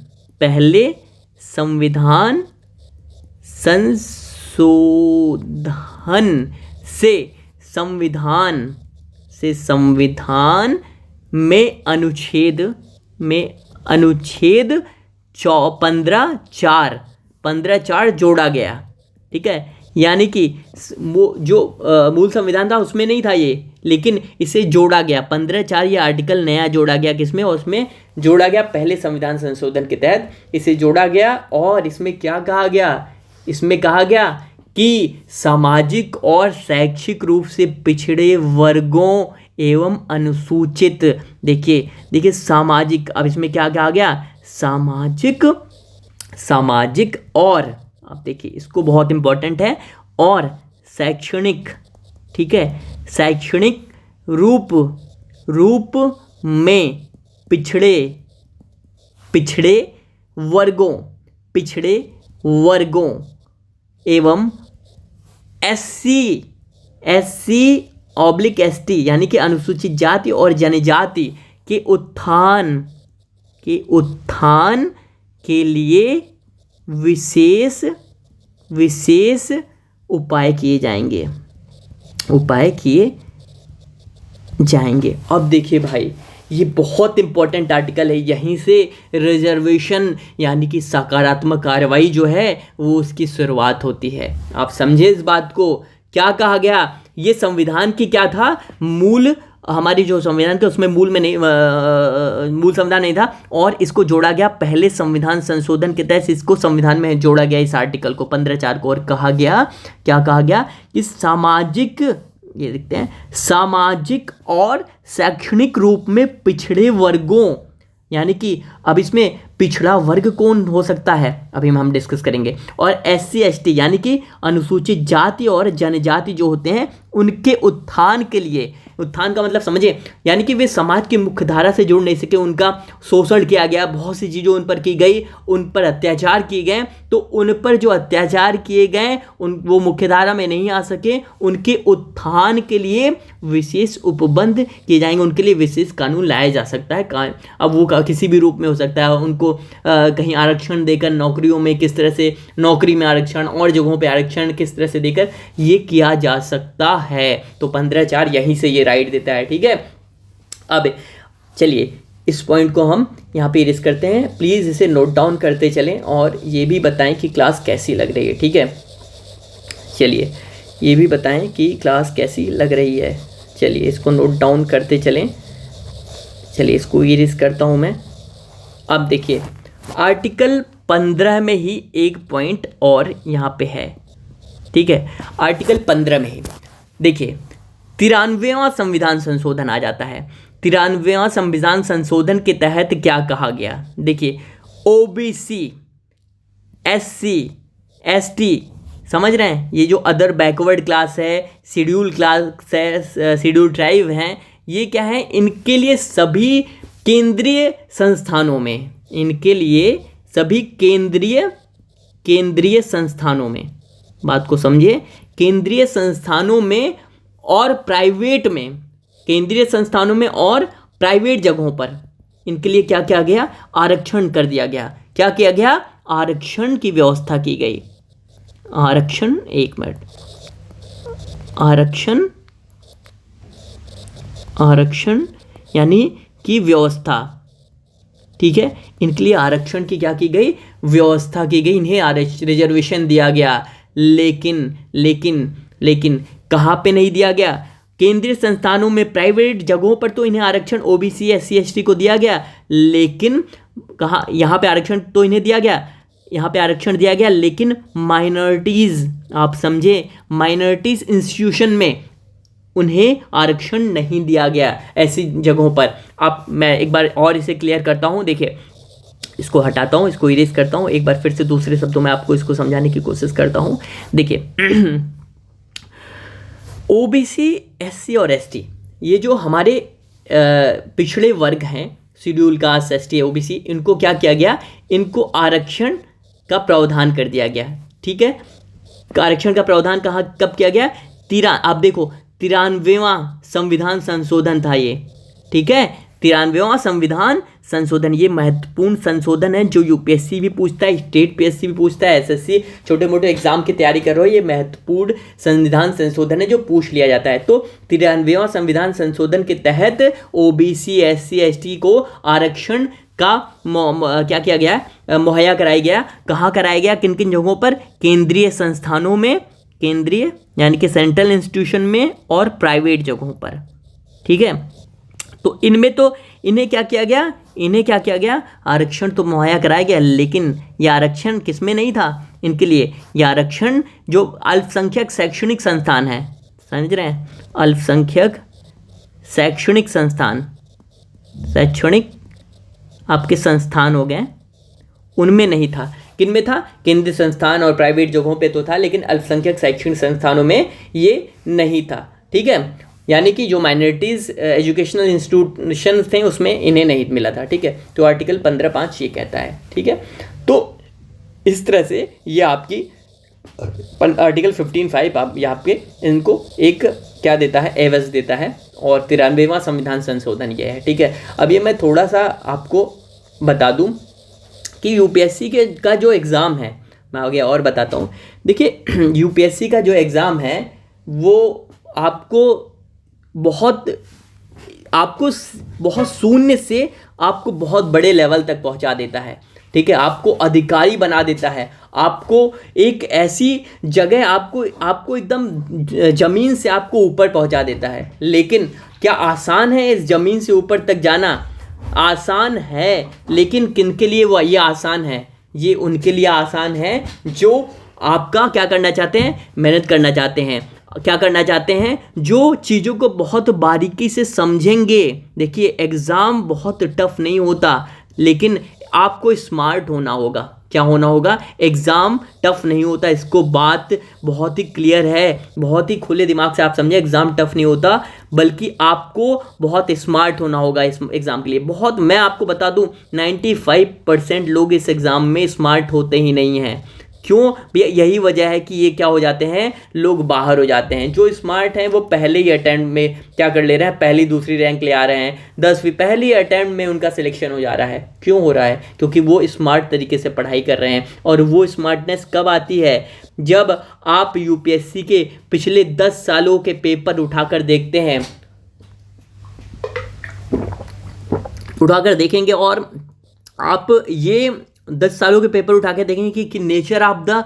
से संविधान में अनुच्छेद 15(4) जोड़ा गया, ठीक है। यानी कि वो जो मूल संविधान था उसमें नहीं था ये, लेकिन इसे जोड़ा गया 15(4) ये आर्टिकल नया जोड़ा गया, किसमें, उसमें जोड़ा गया पहले संविधान संशोधन के तहत इसे जोड़ा गया। और इसमें क्या कहा गया, इसमें कहा गया कि सामाजिक और शैक्षिक रूप से पिछड़े वर्गों एवं अनुसूचित, देखिए सामाजिक, अब इसमें क्या कहा गया, सामाजिक और, अब देखिए इसको बहुत इंपॉर्टेंट है, और शैक्षणिक, ठीक है, शैक्षणिक रूप में पिछड़े वर्गों एवं SC/ST यानी कि अनुसूचित जाति और जनजाति के उत्थान के लिए विशेष उपाय किए जाएंगे। अब देखिए भाई, ये बहुत इंपॉर्टेंट आर्टिकल है, यहीं से रिजर्वेशन यानी कि सकारात्मक कार्रवाई जो है वो उसकी शुरुआत होती है। आप समझे इस बात को। क्या कहा गया, ये संविधान की क्या था, मूल हमारी जो संविधान था उसमें मूल संविधान नहीं था, और इसको जोड़ा गया पहले संविधान संशोधन के तहत इसको संविधान में जोड़ा गया, इस आर्टिकल को 15(4) को। और कहा गया, क्या कहा गया कि सामाजिक, ये देखते हैं, सामाजिक और शैक्षणिक रूप में पिछड़े वर्गों, यानी कि अब इसमें पिछड़ा वर्ग कौन हो सकता है अभी हम डिस्कस करेंगे, और SC ST यानी कि अनुसूचित जाति और जनजाति जो होते हैं उनके उत्थान के लिए, उत्थान का मतलब समझे, यानी कि वे समाज की मुख्य धारा से जुड़ नहीं सके, उनका शोषण किया गया, बहुत सी चीज़ें उन पर की गई, उन पर अत्याचार किए गए, तो उन पर जो अत्याचार किए गए वो मुख्य धारा में नहीं आ सके, उनके उत्थान के लिए विशेष उपबंध किए जाएंगे, उनके लिए विशेष कानून लाया जा सकता है। अब वो किसी भी रूप में हो सकता है, उनको कहीं आरक्षण देकर नौकरियों में, किस तरह से नौकरी में आरक्षण और जगहों पे आरक्षण किस तरह से देकर ये किया जा सकता है। तो 15(4) यहीं से ये राइट देता है, ठीक है। अब चलिए इस पॉइंट को हम यहाँ पे इरेज करते हैं, प्लीज़ इसे नोट डाउन करते चलें और ये भी बताएं कि क्लास कैसी लग रही है, ठीक है। चलिए ये भी बताएं कि क्लास कैसी लग रही है। चलिए इसको नोट डाउन करते चलें। चलिए इसको इरेज करता हूँ मैं। अब देखिए आर्टिकल 15 में ही एक पॉइंट और यहाँ पे है, ठीक है। आर्टिकल 15 में ही देखिए 93वां संविधान संशोधन आ जाता है। 93वां संविधान संशोधन के तहत क्या कहा गया, देखिए OBC SC ST, समझ रहे हैं, ये जो अदर बैकवर्ड क्लास है, शेड्यूल क्लास है, शेड्यूल ट्राइब हैं, ये क्या है, इनके लिए सभी केंद्रीय संस्थानों में, इनके लिए सभी केंद्रीय संस्थानों में, बात को समझिए, केंद्रीय संस्थानों में और प्राइवेट में, केंद्रीय संस्थानों में और प्राइवेट जगहों पर इनके लिए क्या किया गया, आरक्षण कर दिया गया। क्या किया गया, आरक्षण की व्यवस्था की गई। आरक्षण, एक मिनट, आरक्षण यानी कि व्यवस्था, ठीक है, इनके लिए आरक्षण की क्या की गई, व्यवस्था की गई, इन्हें रिजर्वेशन दिया गया। लेकिन कहाँ पे नहीं दिया गया, केंद्रीय संस्थानों में, प्राइवेट जगहों पर तो इन्हें आरक्षण OBC SC ST को दिया गया, लेकिन कहाँ, यहाँ पे आरक्षण तो इन्हें दिया गया, यहाँ पे आरक्षण दिया गया, लेकिन माइनॉरिटीज़, आप समझे, माइनॉरिटीज़ इंस्टीट्यूशन में उन्हें आरक्षण नहीं दिया गया ऐसी जगहों पर। अब मैं एक बार और इसे क्लियर करता हूँ, देखिए इसको हटाता हूँ, इसको इरेज करता हूँ, एक बार फिर से दूसरे शब्दों में आपको इसको समझाने की कोशिश करता हूँ। देखिए OBC SC और ST, ये जो हमारे पिछड़े वर्ग हैं, शेड्यूल कास्ट, ST OBC, इनको क्या किया गया, इनको आरक्षण का प्रावधान कर दिया गया, ठीक है। आरक्षण का प्रावधान कहाँ कब किया गया, आप देखो 93वां संविधान संशोधन था ये, ठीक है। 93वां संविधान संशोधन, ये महत्वपूर्ण संशोधन है जो UPSC भी पूछता है, स्टेट PSC भी पूछता है, SSC छोटे मोटे एग्जाम की तैयारी कर रहे हो, ये महत्वपूर्ण संविधान संशोधन है जो पूछ लिया जाता है। तो 93वां संविधान संशोधन के तहत OBC SC ST को आरक्षण का क्या किया गया, मुहैया कराया गया। कहाँ कराया गया, किन किन जगहों पर, केंद्रीय संस्थानों में, केंद्रीय यानी कि सेंट्रल इंस्टीट्यूशन में, और प्राइवेट जगहों पर, ठीक है। तो इनमें तो इन्हें क्या किया गया, आरक्षण तो मुहैया कराया गया, लेकिन यह आरक्षण किसमें नहीं था इनके लिए, यह आरक्षण जो अल्पसंख्यक शैक्षणिक संस्थान है, समझ रहे हैं, अल्पसंख्यक शैक्षणिक संस्थान, शैक्षणिक आपके संस्थान हो गए, उनमें नहीं था। किन में था, केंद्रीय संस्थान और प्राइवेट जगहों पे तो था, लेकिन अल्पसंख्यक शैक्षणिक संस्थानों में ये नहीं था, ठीक है। यानी कि जो माइनॉरिटीज़ एजुकेशनल इंस्टीट्यूशन थे उसमें इन्हें नहीं मिला था, ठीक है। तो आर्टिकल 15(5) ये कहता है, ठीक है। तो इस तरह से ये आपकी आर्टिकल 15(5) आप यहाँ पे इनको एक क्या देता है, एवज देता है, और 93वां संविधान संशोधन ये है, ठीक है। अब ये मैं थोड़ा सा आपको बता दूं कि UPSC का जो एग्ज़ाम है, मैं आगे और बताता हूँ। देखिए UPSC का जो एग्ज़ाम है वो आपको बहुत शून्य से आपको बहुत बड़े लेवल तक पहुंचा देता है। ठीक है, आपको अधिकारी बना देता है, आपको एक ऐसी जगह, आपको एकदम ज़मीन से आपको ऊपर पहुंचा देता है। लेकिन क्या आसान है इस ज़मीन से ऊपर तक जाना? आसान है, लेकिन किन के लिए वो ये आसान है? ये उनके लिए आसान है जो आपका क्या करना चाहते हैं, मेहनत करना चाहते हैं, क्या करना चाहते हैं, जो चीज़ों को बहुत बारीकी से समझेंगे। देखिए, एग्ज़ाम बहुत टफ नहीं होता, लेकिन आपको स्मार्ट होना होगा। क्या होना होगा? एग्ज़ाम टफ नहीं होता, इसको बात बहुत ही क्लियर है, बहुत ही खुले दिमाग से आप समझे। एग्ज़ाम टफ नहीं होता, बल्कि आपको बहुत स्मार्ट होना होगा इस एग्ज़ाम के लिए। बहुत, मैं आपको बता दूं, 95% लोग इस एग्ज़ाम में स्मार्ट होते ही नहीं हैं। क्यों भैया? यही वजह है कि ये क्या हो जाते हैं, लोग बाहर हो जाते हैं। जो स्मार्ट हैं वो पहले ही अटेम्प्ट में क्या कर ले रहे हैं, पहली दूसरी रैंक ले आ रहे हैं, 10वीं पहली अटेम्प्ट में उनका सिलेक्शन हो जा रहा है। क्यों हो रहा है? क्योंकि वो स्मार्ट तरीके से पढ़ाई कर रहे हैं। और वो स्मार्टनेस कब आती है? जब आप यूपीएससी के पिछले 10 सालों के पेपर उठाकर देखते हैं, उठाकर देखेंगे, और आप ये 10 सालों के पेपर उठा के देखेंगे कि nature of the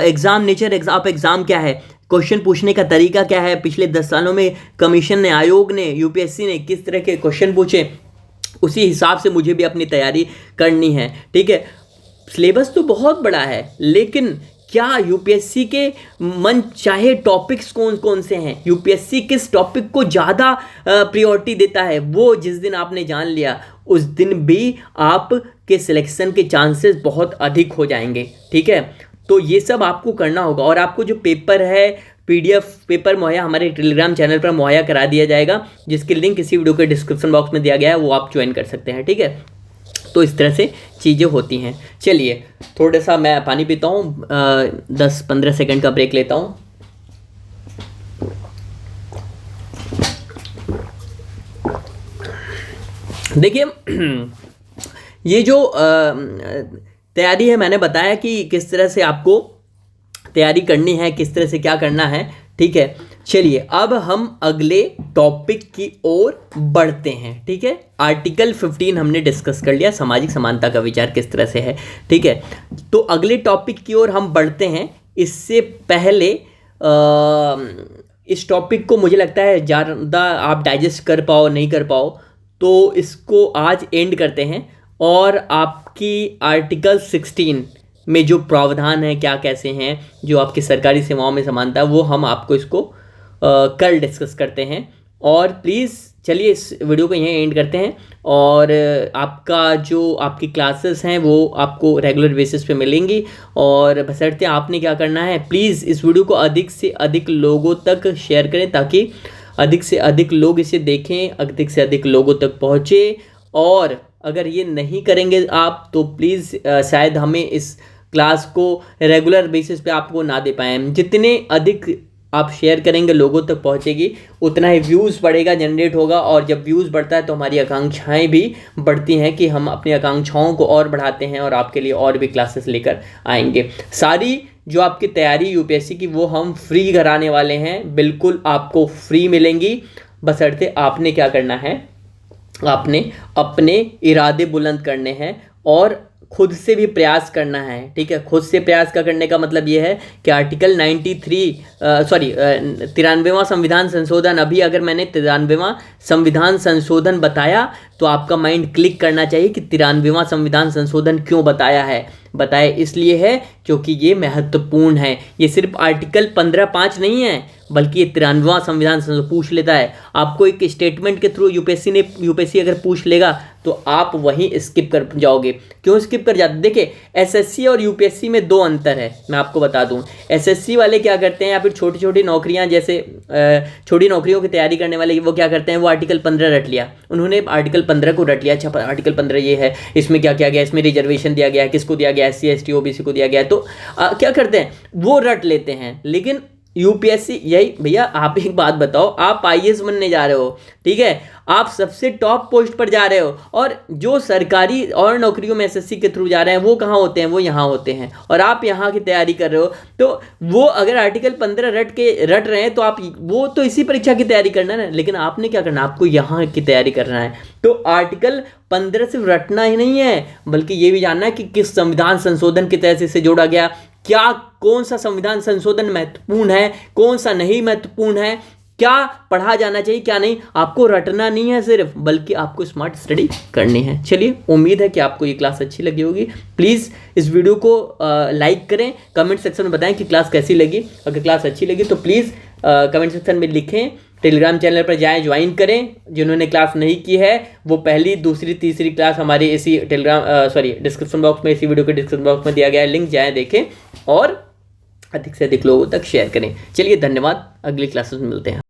exam, nature of exam क्या है, क्वेश्चन पूछने का तरीका क्या है, पिछले 10 सालों में कमीशन ने, आयोग ने, यूपीएससी ने किस तरह के क्वेश्चन पूछे, उसी हिसाब से मुझे भी अपनी तैयारी करनी है। ठीक है, सिलेबस तो बहुत बड़ा है, लेकिन क्या यूपीएससी के मन चाहे टॉपिक्स कौन कौन से हैं, यूपीएससी किस टॉपिक को ज़्यादा प्रायोरिटी देता है, वो जिस दिन आपने जान लिया, उस दिन भी आपके सिलेक्शन के चांसेस बहुत अधिक हो जाएंगे। ठीक है, तो ये सब आपको करना होगा। और आपको जो पेपर है, पीडीएफ पेपर मुहैया हमारे टेलीग्राम चैनल पर मुहैया करा दिया जाएगा, जिसकी लिंक इसी वीडियो के डिस्क्रिप्शन बॉक्स में दिया गया है, वो आप ज्वाइन कर सकते हैं। ठीक है, तो इस तरह से चीज़ें होती हैं। चलिए, थोड़ा सा मैं पानी पीता हूँ, 10-15 सेकंड का ब्रेक लेता हूँ। देखिए, ये जो तैयारी है, मैंने बताया कि किस तरह से आपको तैयारी करनी है, किस तरह से क्या करना है। ठीक है, चलिए अब हम अगले टॉपिक की ओर बढ़ते हैं। ठीक है, आर्टिकल 15 हमने डिस्कस कर लिया, सामाजिक समानता का विचार किस तरह से है। ठीक है, तो अगले टॉपिक की ओर हम बढ़ते हैं। इससे पहले इस टॉपिक को मुझे लगता है ज़्यादा आप डाइजेस्ट कर पाओ नहीं कर पाओ, तो इसको आज एंड करते हैं। और आपकी आर्टिकल 16 में जो प्रावधान है, क्या कैसे हैं, जो आपकी सरकारी सेवाओं में समानता है, वो हम आपको इसको कल डिस्कस करते हैं। और प्लीज़ चलिए इस वीडियो को यहीं एंड करते हैं। और आपका जो आपकी क्लासेस हैं वो आपको रेगुलर बेसिस पे मिलेंगी। और बशर्ते आपने क्या करना है, प्लीज़ इस वीडियो को अधिक से अधिक लोगों तक शेयर करें, ताकि अधिक से अधिक लोग इसे देखें, अधिक से अधिक लोगों तक पहुँचे। और अगर ये नहीं करेंगे आप, तो प्लीज़ शायद हमें इस क्लास को रेगुलर बेसिस पे आपको ना दे पाएँ। जितने अधिक आप शेयर करेंगे, लोगों तक पहुंचेगी, उतना ही व्यूज़ बढ़ेगा, जनरेट होगा। और जब व्यूज़ बढ़ता है तो हमारी आकांक्षाएं भी बढ़ती हैं कि हम अपनी आकांक्षाओं को और बढ़ाते हैं और आपके लिए और भी क्लासेस लेकर आएंगे। सारी जो आपकी तैयारी यूपीएससी की, वो हम फ्री कराने वाले हैं, बिल्कुल आपको फ्री मिलेंगी। बशर्ते आपने क्या करना है, आपने अपने इरादे बुलंद करने हैं और खुद से भी प्रयास करना है। ठीक है, खुद से प्रयास का करने का मतलब ये है कि आर्टिकल 93वां संविधान संशोधन, अभी अगर मैंने 93वां संविधान संशोधन बताया तो आपका माइंड क्लिक करना चाहिए कि 93वां संविधान संशोधन क्यों बताया है। बताया इसलिए है क्योंकि ये महत्वपूर्ण है। ये सिर्फ आर्टिकल 15(5) नहीं है, बल्कि ये 93वां संविधान संशोधन पूछ लेता है आपको एक स्टेटमेंट के थ्रू। यूपीएससी अगर पूछ लेगा तो आप वहीं स्किप कर जाओगे। क्यों स्किप कर जाते? देखिए, एसएससी और यूपीएससी में 2 अंतर है, मैं आपको बता दूं। एसएससी वाले क्या करते हैं, या फिर छोटी छोटी नौकरियां, जैसे छोटी नौकरियों की तैयारी करने वाले, वो क्या करते हैं, वो आर्टिकल 15 रट लिया, उन्होंने आर्टिकल 15 को रट लिया। अच्छा, आर्टिकल 15 ये है, इसमें क्या किया गया, इसमें रिजर्वेशन दिया गया है, किसको दिया गया, SC ST OBC को दिया गया है, तो क्या करते हैं, वो रट लेते हैं। लेकिन यूपीएससी यही भैया, आप एक बात बताओ, आप आईएएस बनने जा रहे हो, ठीक है, आप सबसे टॉप पोस्ट पर जा रहे हो, और जो सरकारी और नौकरियों में एसएससी के थ्रू जा रहे हैं वो कहाँ होते हैं, वो यहाँ होते हैं, और आप यहाँ की तैयारी कर रहे हो। तो वो अगर आर्टिकल 15 रट रहे हैं तो आप वो तो इसी परीक्षा की तैयारी करना है ना, लेकिन आपने क्या करना है, आपको यहाँ की तैयारी करना है। तो आर्टिकल 15 सिर्फ रटना ही नहीं है, बल्कि ये भी जानना है कि किस संविधान संशोधन के तहत इसे जोड़ा गया, क्या कौन सा संविधान संशोधन महत्वपूर्ण है, कौन सा नहीं महत्वपूर्ण है, क्या पढ़ा जाना चाहिए क्या नहीं। आपको रटना नहीं है सिर्फ, बल्कि आपको स्मार्ट स्टडी करनी है। चलिए, उम्मीद है कि आपको ये क्लास अच्छी लगी होगी। प्लीज़ इस वीडियो को लाइक करें, कमेंट सेक्शन में बताएं कि क्लास कैसी लगी। अगर क्लास अच्छी लगी तो प्लीज़ कमेंट सेक्शन में लिखें। टेलीग्राम चैनल पर जाएं, ज्वाइन करें। जिन्होंने क्लास नहीं की है वो पहली, दूसरी, तीसरी क्लास हमारे इसी डिस्क्रिप्शन बॉक्स में, इसी वीडियो के डिस्क्रिप्शन बॉक्स में दिया गया है लिंक, जाएं देखें और अधिक से अधिक लोगों तक शेयर करें। चलिए, धन्यवाद, अगली क्लासेस में मिलते हैं।